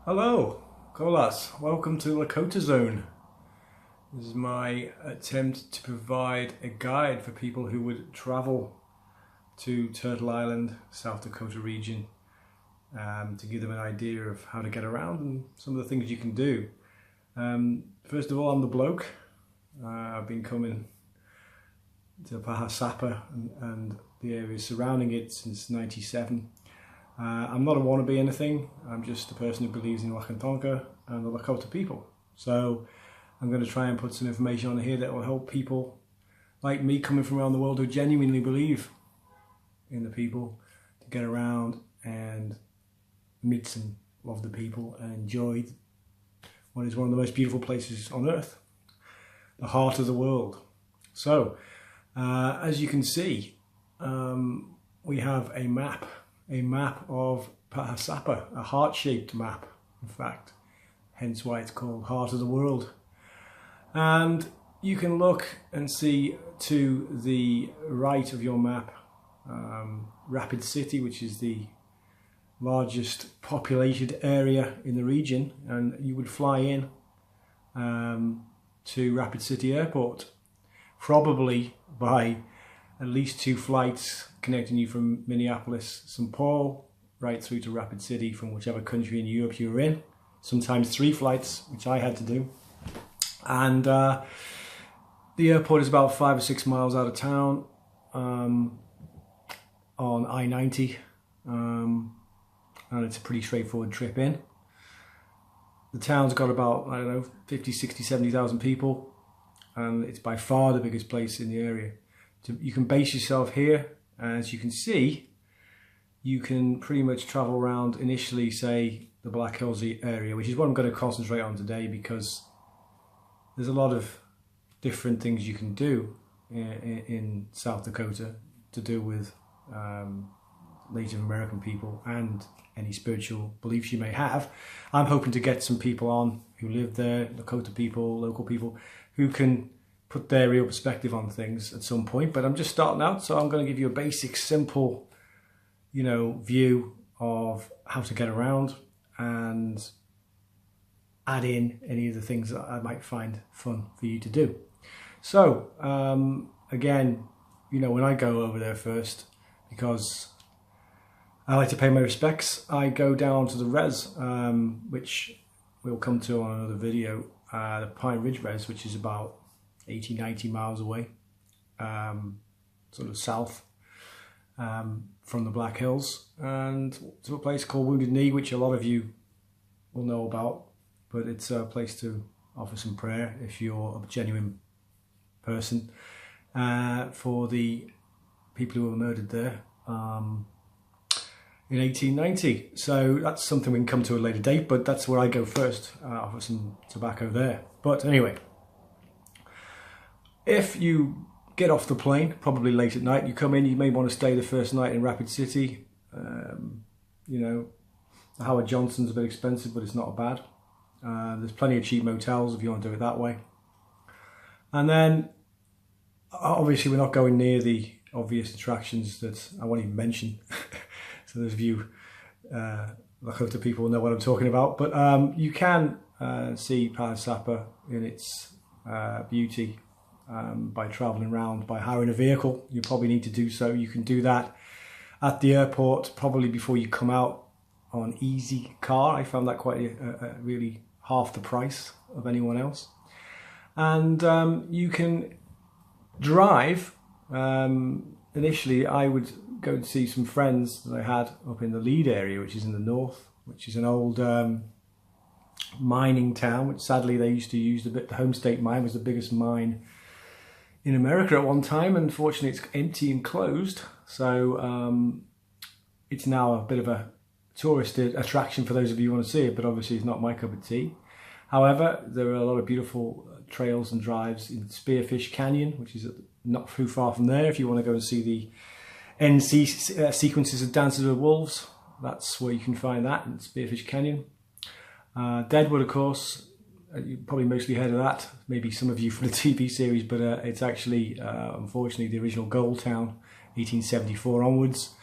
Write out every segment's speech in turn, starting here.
Hello, Kolas. Welcome to Lakota Zone. This is my attempt to provide a guide for people who would travel to Turtle Island, South Dakota region, to give them an idea of how to get around and some of the things you can do. First of all, I'm the bloke. I've been coming to Paha, Sapa and the areas surrounding it since '97. I'm not a wannabe anything, I'm just a person who believes in Lakota and the Lakota people. So I'm going to try and put some information on here that will help people like me coming from around the world who genuinely believe in the people to get around and meet some of the people and enjoy what is one of the most beautiful places on earth, the heart of the world. So as you can see, we have a map of Paha Sapa, a heart-shaped map, in fact, hence why it's called Heart of the World. And you can look and see to the right of your map Rapid City, which is the largest populated area in the region, and you would fly in to Rapid City Airport, probably by at least 2 flights connecting you from Minneapolis, St. Paul, right through to Rapid City from whichever country in Europe you were in. Sometimes 3 flights, which I had to do. And the airport is about 5 or 6 miles out of town on I-90. And it's a pretty straightforward trip in. The town's got about, I don't know, 50, 60, 70,000 people. And it's by far the biggest place in the area. You can base yourself here, and as you can see, you can pretty much travel around initially, say, the Black Hills area, which is what I'm going to concentrate on today because there's a lot of different things you can do in South Dakota to do with Native American people and any spiritual beliefs you may have. I'm hoping to get some people on who live there, Lakota people, local people, who can put their real perspective on things at some point. But I'm just starting out, so I'm going to give you a basic, simple, view of how to get around and add in any of the things that I might find fun for you to do. So again, when I go over there first, because I like to pay my respects, I go down to the res, which we'll come to on another video, the Pine Ridge Res, which is about 80-90 miles away, sort of south from the Black Hills, and to a place called Wounded Knee, which a lot of you will know about, but it's a place to offer some prayer if you're a genuine person for the people who were murdered there in 1890. So that's something we can come to at a later date, but that's where I go first, offer some tobacco there. But anyway, if you get off the plane, probably late at night, you come in, you may want to stay the first night in Rapid City. The Howard Johnson's a bit expensive, but it's not bad. There's plenty of cheap motels if you want to do it that way. And then, obviously, we're not going near the obvious attractions that I won't even mention. So those of you Lakota people will know what I'm talking about. But you can see Paha Sapa in its beauty by traveling around, by hiring a vehicle. You probably need to do so. You can do that at the airport probably before you come out on Easy Car. I found that quite really half the price of anyone else. And you can drive. Initially I would go and see some friends that I had up in the Lead area, which is in the north, which is an old mining town, which sadly they used to use the home state mine was the biggest mine in America at one time. Unfortunately, it's empty and closed, so it's now a bit of a tourist attraction for those of you who want to see it, but obviously it's not my cup of tea. However, there are a lot of beautiful trails and drives in Spearfish Canyon, which is not too far from there. If you want to go and see the end sequences of Dances with Wolves, that's where you can find that in Spearfish Canyon. Deadwood, of course, you probably mostly heard of that, maybe some of you from the TV series, but it's actually, unfortunately, the original gold town, 1874 onwards,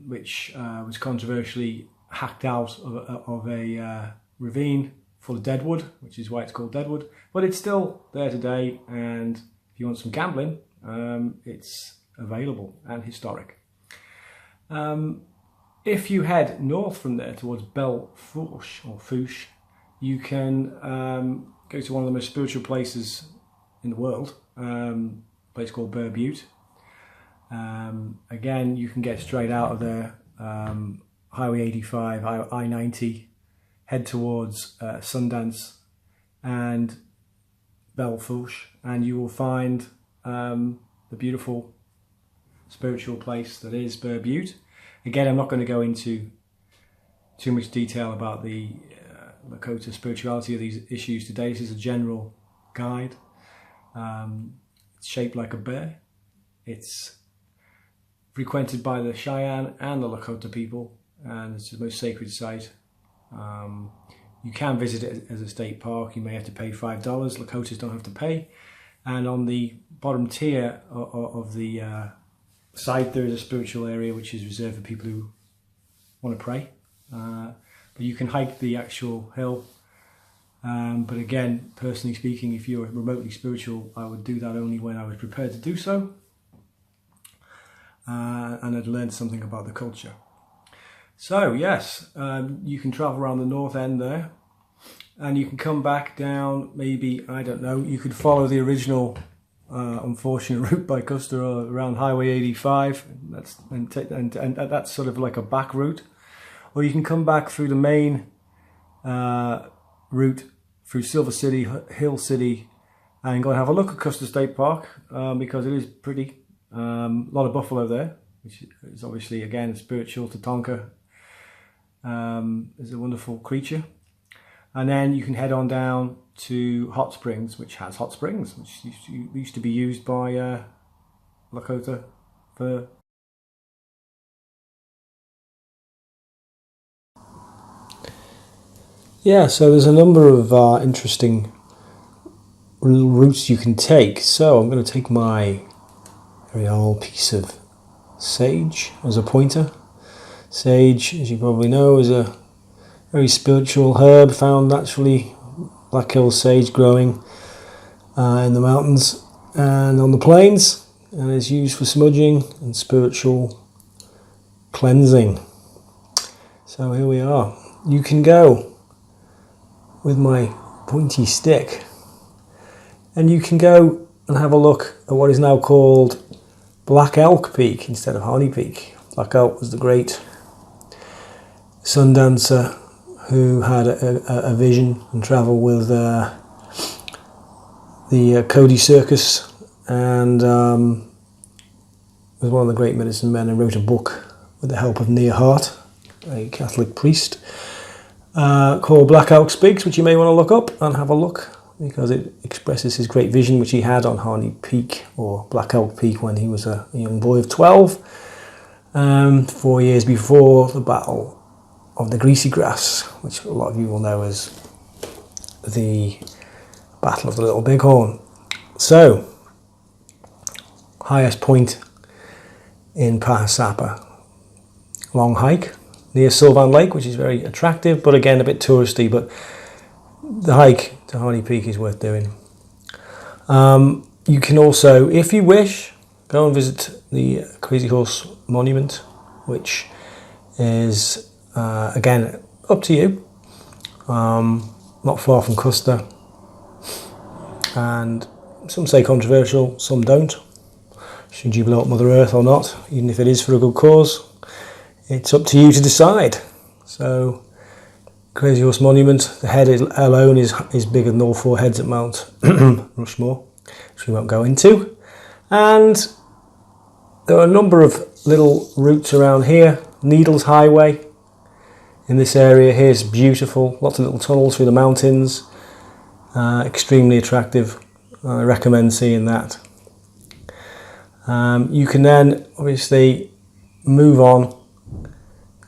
which was controversially hacked out of a ravine full of deadwood, which is why it's called Deadwood. But it's still there today, and if you want some gambling, it's available and historic. If you head north from there towards Belle Fourche, or Fourche, you can go to one of the most spiritual places in the world, a place called Bear Butte. Again, you can get straight out of there, Highway 85, I-90, head towards Sundance and Belle Fourche, and you will find the beautiful spiritual place that is Bear Butte. Again, I'm not going to go into too much detail about the Lakota spirituality of these issues today. This is a general guide. It's shaped like a bear. It's frequented by the Cheyenne and the Lakota people, and it's the most sacred site. You can visit it as a state park. You may have to pay $5. Lakotas don't have to pay. And on the bottom tier of the site, there is a spiritual area which is reserved for people who want to pray. But you can hike the actual hill. But again, personally speaking, if you're remotely spiritual, I would do that only when I was prepared to do so. And I'd learned something about the culture. So yes, you can travel around the north end there, and you can come back down, maybe, I don't know, you could follow the original unfortunate route by Custer around Highway 85, and that's sort of like a back route. Or you can come back through the main route through Silver City, Hill City, and go and have a look at Custer State Park, because it is pretty. A lot of buffalo there, which is obviously, again, spiritual. Tatanka is a wonderful creature. And then you can head on down to Hot Springs, which has hot springs, which used to be used by Lakota for... Yeah, so there's a number of interesting routes you can take. So I'm going to take my very old piece of sage as a pointer. Sage, as you probably know, is a very spiritual herb found naturally, Black Hills sage growing in the mountains and on the plains, and is used for smudging and spiritual cleansing. So here we are. You can go with my pointy stick, and you can go and have a look at what is now called Black Elk Peak instead of Harney Peak. Black Elk was the great sun dancer who had a vision and travelled with the Cody Circus, and was one of the great medicine men, and wrote a book with the help of Near Hart, a Catholic priest, called Black Elk Speaks, which you may want to look up and have a look, because it expresses his great vision which he had on Harney Peak, or Black Elk Peak, when he was a young boy of 12, 4 years before the Battle of the Greasy Grass, which a lot of you will know as the Battle of the Little Bighorn. So, highest point in Paha, Sapa. Long hike near Sylvan Lake, which is very attractive, but again a bit touristy. But the hike Tahani Peak is worth doing. You can also, if you wish, go and visit the Crazy Horse Monument, which is, again, up to you. Not far from Custer. And some say controversial, some don't. Should you blow up Mother Earth or not, even if it is for a good cause? It's up to you to decide. So, Crazy Horse Monument, the head alone is bigger than all 4 heads at Mount Rushmore, which we won't go into. And there are a number of little routes around here. Needles Highway in this area here is beautiful. Lots of little tunnels through the mountains. Extremely attractive. I recommend seeing that. You can then obviously move on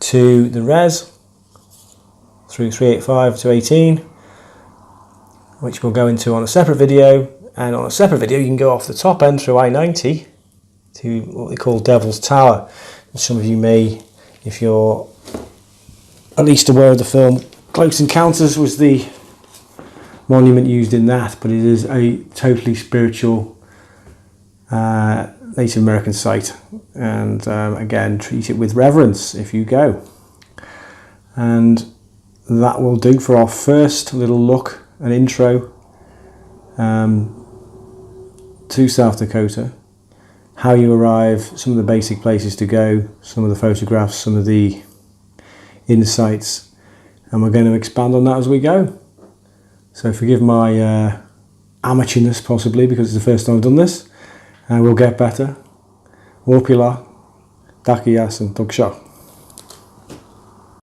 to the res through 385 to 18, which we'll go into on a separate video. And on a separate video you can go off the top end through I-90 to what they call Devil's Tower. And some of you may, if you're at least aware of the film, Close Encounters was the monument used in that, but it is a totally spiritual Native American site, and again, treat it with reverence if you go. And that will do for our first little look, an intro to South Dakota, how you arrive, some of the basic places to go, some of the photographs, some of the insights, and we're going to expand on that as we go. So forgive my amateurness possibly, because it's the first time I've done this, and we'll get better. Wopila, Dakias and Tugsha.